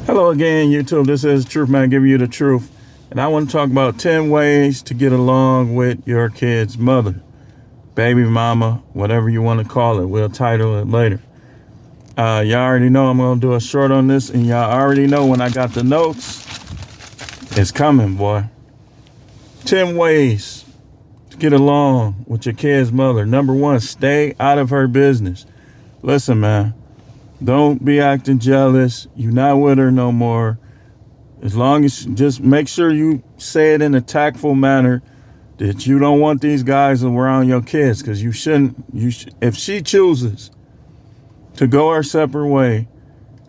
Hello again, YouTube. This is Truth Man giving you the truth. And I want to talk about 10 ways to get along with your kid's mother, baby mama, whatever you want to call it. We'll title it later. Y'all already know I'm going to do a short on this, and y'all already know when I got the notes, it's coming, boy. 10 ways to get along with your kid's mother. Number 1, stay out of her business. Listen, man. Don't be acting jealous. You're not with her no more. As long as just make sure you say it in a tactful manner that you don't want these guys around your kids, because you shouldn't. If she chooses to go her separate way,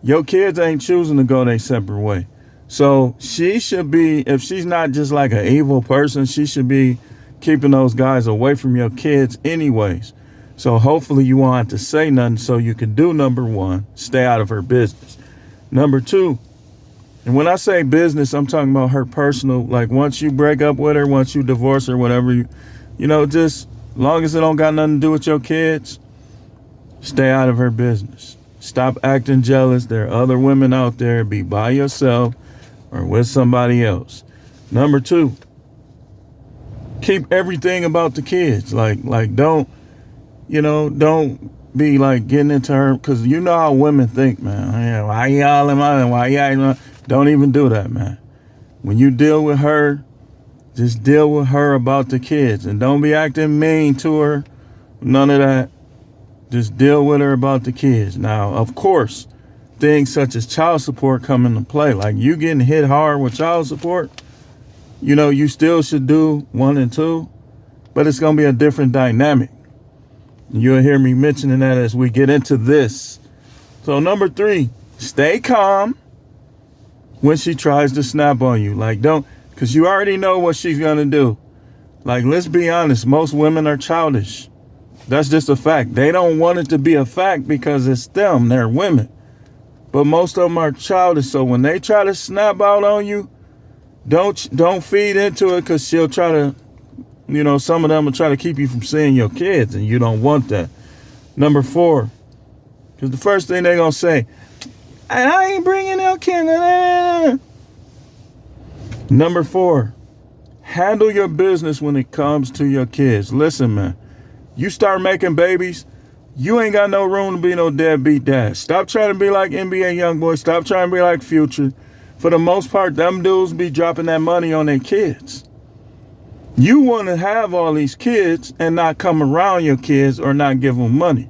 your kids ain't choosing to go their separate way. So she should be, if she's not just like an evil person, she should be keeping those guys away from your kids anyways. So hopefully you won't have to say nothing so you can do number 1, stay out of her business. Number 2, and when I say business, I'm talking about her personal, like once you break up with her, once you divorce her, whatever, just as long as it don't got nothing to do with your kids, stay out of her business. Stop acting jealous. There are other women out there. Be by yourself or with somebody else. Number 2, keep everything about the kids. Like don't be like getting into her, because you know how women think, man. Yeah, why y'all in my, why y'all? Don't even do that, man. When you deal with her, just deal with her about the kids, and don't be acting mean to her. None of that. Just deal with her about the kids. Now, of course, things such as child support come into play. Like you getting hit hard with child support, you still should do 1 and 2, but it's gonna be a different dynamic. You'll hear me mentioning that as we get into this. So number 3, stay calm when she tries to snap on you. Like because you already know what she's going to do. Like, let's be honest. Most women are childish. That's just a fact. They don't want it to be a fact because it's them. They're women. But most of them are childish. So when they try to snap out on you, don't feed into it, because she'll try to, some of them will try to keep you from seeing your kids, and you don't want that. Number 4, because the first thing they're going to say, I ain't bringing no kids. Number 4, handle your business when it comes to your kids. Listen, man, you start making babies, you ain't got no room to be no deadbeat dad. Stop trying to be like NBA Youngboy. Stop trying to be like Future. For the most part, them dudes be dropping that money on their kids. You want to have all these kids and not come around your kids or not give them money.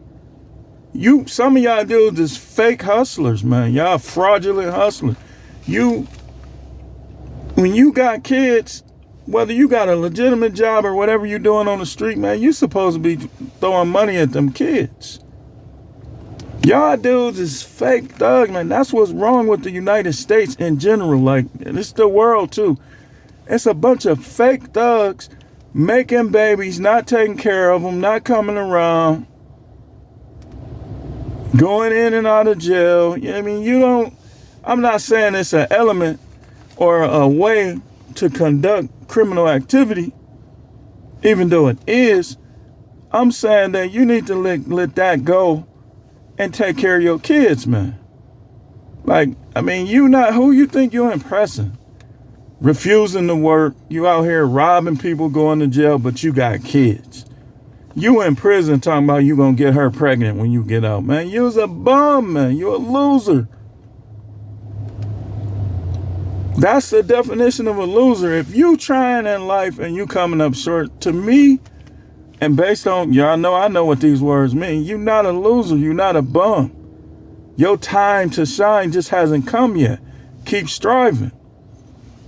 Some of y'all dudes is fake hustlers, man. Y'all fraudulent hustlers. When you got kids, whether you got a legitimate job or whatever you're doing on the street, man, you supposed to be throwing money at them kids. Y'all dudes is fake thugs, man. That's what's wrong with the United States in general. Like, it's the world too. It's a bunch of fake thugs making babies, not taking care of them, not coming around, going in and out of jail. I'm not saying it's an element or a way to conduct criminal activity, even though it is. I'm saying that you need to let that go and take care of your kids, man. You not who you think you're impressing. Refusing to work, you out here robbing people, going to jail, but you got kids. You in prison talking about you gonna get her pregnant when you get out, man. You was a bum, man. You a loser. That's the definition of a loser. If you trying in life and you coming up short, to me, and based on, y'all know I know what these words mean, you not a loser, you not a bum. Your time to shine just hasn't come yet. Keep striving.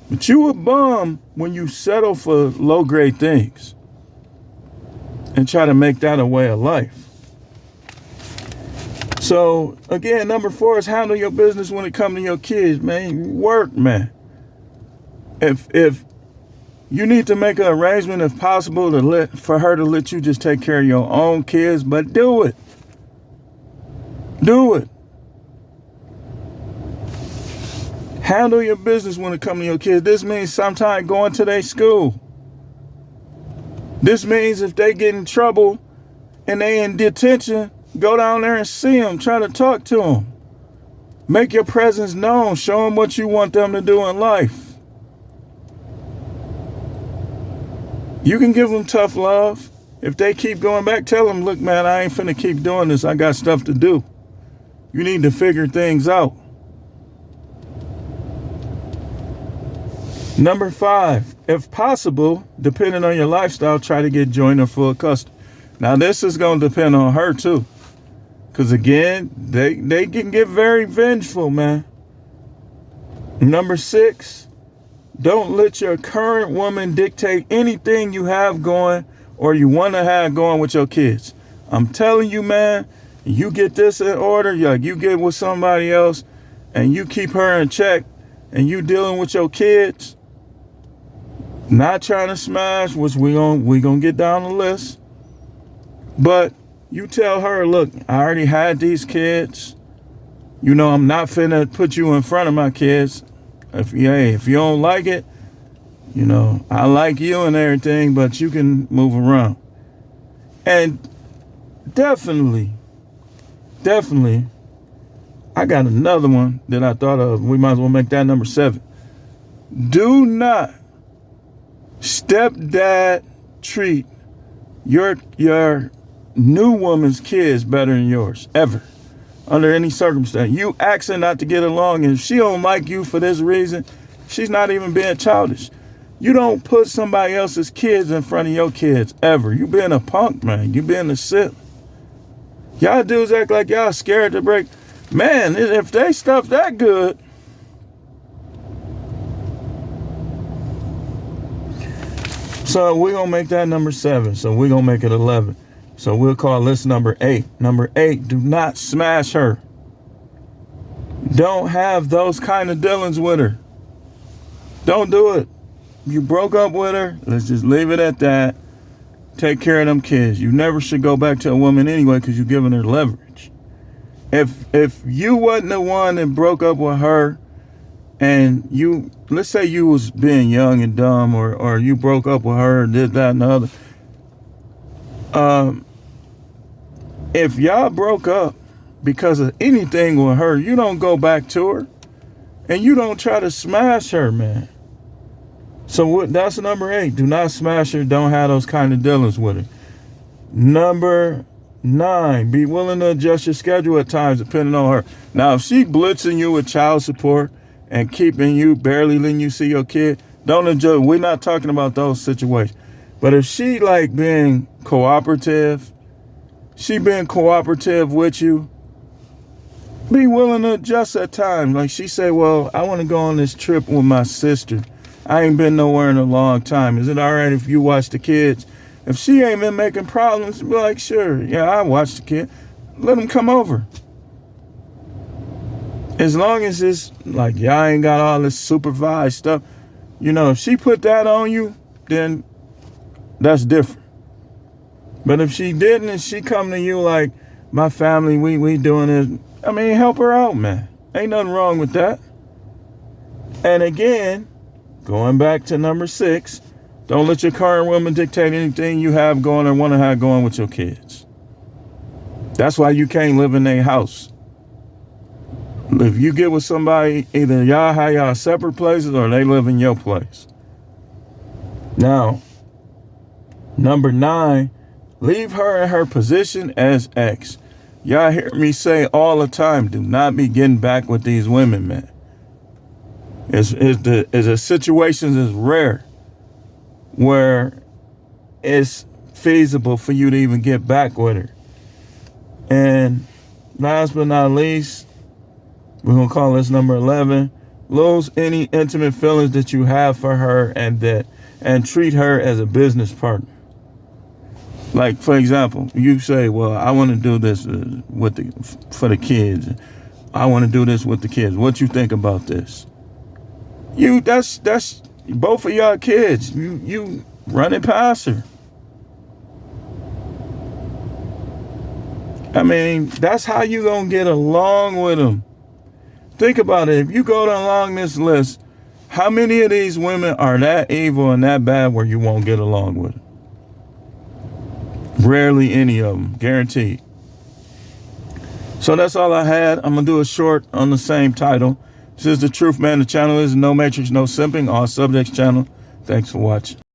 But you a bum when you settle for low-grade things and try to make that a way of life. So, again, number 4 is handle your business when it comes to your kids, man. Work, man. If you need to make an arrangement, if possible, for her to let you just take care of your own kids, but do it. Do it. Handle your business when it comes to your kids. This means sometimes going to their school. This means if they get in trouble and they in detention, go down there and see them, try to talk to them. Make your presence known. Show them what you want them to do in life. You can give them tough love. If they keep going back, tell them, look, man, I ain't finna keep doing this. I got stuff to do. You need to figure things out. Number 5, if possible, depending on your lifestyle, try to get joint or full custody. Now, this is going to depend on her, too. Because, again, they can get very vengeful, man. Number 6, don't let your current woman dictate anything you have going or you want to have going with your kids. I'm telling you, man, you get this in order, like you get with somebody else, and you keep her in check, and you dealing with your kids, not trying to smash, which we gonna get down the list, but you tell her, look, I already had these kids. You know, I'm not finna put you in front of my kids. If you don't like it, you know, I like you and everything, but you can move around. And definitely, I got another one that I thought of. We might as well make that number 7. Do not stepdad treat your new woman's kids better than yours, ever, under any circumstance. You asking not to get along, and if she don't like you for this reason, she's not even being childish. You don't put somebody else's kids in front of your kids, ever. You being a punk, man. You being a sip. Y'all dudes act like y'all scared to break. Man, if they stuff that good. So we're going to make that number 7. So we're going to make it 11. So we'll call this number 8. Number 8, do not smash her. Don't have those kind of dealings with her. Don't do it. You broke up with her. Let's just leave it at that. Take care of them kids. You never should go back to a woman anyway because you're giving her leverage. If you wasn't the one that broke up with her, and you, let's say you was being young and dumb, or you broke up with her and did that and the other. If y'all broke up because of anything with her, you don't go back to her, and you don't try to smash her, man. So that's number 8. Do not smash her. Don't have those kind of dealings with her. Number 9, be willing to adjust your schedule at times depending on her. Now, if she blitzing you with child support and keeping you, barely letting you see your kid, don't adjust. We're not talking about those situations. But if she like being cooperative, with you, be willing to adjust at times. Like she say, well, I want to go on this trip with my sister. I ain't been nowhere in a long time. Is it all right if you watch the kids? If she ain't been making problems, be like, sure, yeah, I watch the kid. Let them come over. As long as it's like y'all ain't got all this supervised stuff. You know, if she put that on you, then that's different. But if she didn't and she come to you like, my family, we doing this, I mean, help her out, man. Ain't nothing wrong with that. And again, going back to number 6, don't let your current woman dictate anything you have going or want to have going with your kids. That's why you can't live in their house. If you get with somebody, either y'all have y'all separate places or they live in your place. Now, number 9, leave her in her position as X. Y'all hear me say all the time, do not be getting back with these women, man. The situations is rare where it's feasible for you to even get back with her. And last but not least, we're going to call this number 11. Lose any intimate feelings that you have for her and treat her as a business partner. Like, for example, you say, well, I want to do this for the kids. I want to do this with the kids. What you think about this? That's both of y'all kids. You run it past her. I mean, that's how you gonna get along with them. Think about it. If you go along this list, how many of these women are that evil and that bad where you won't get along with them? Rarely any of them, guaranteed. So that's all I had. I'm going to do a short on the same title. This is The Truth, man. The channel is No Matrix, No Simping, all subjects channel. Thanks for watching.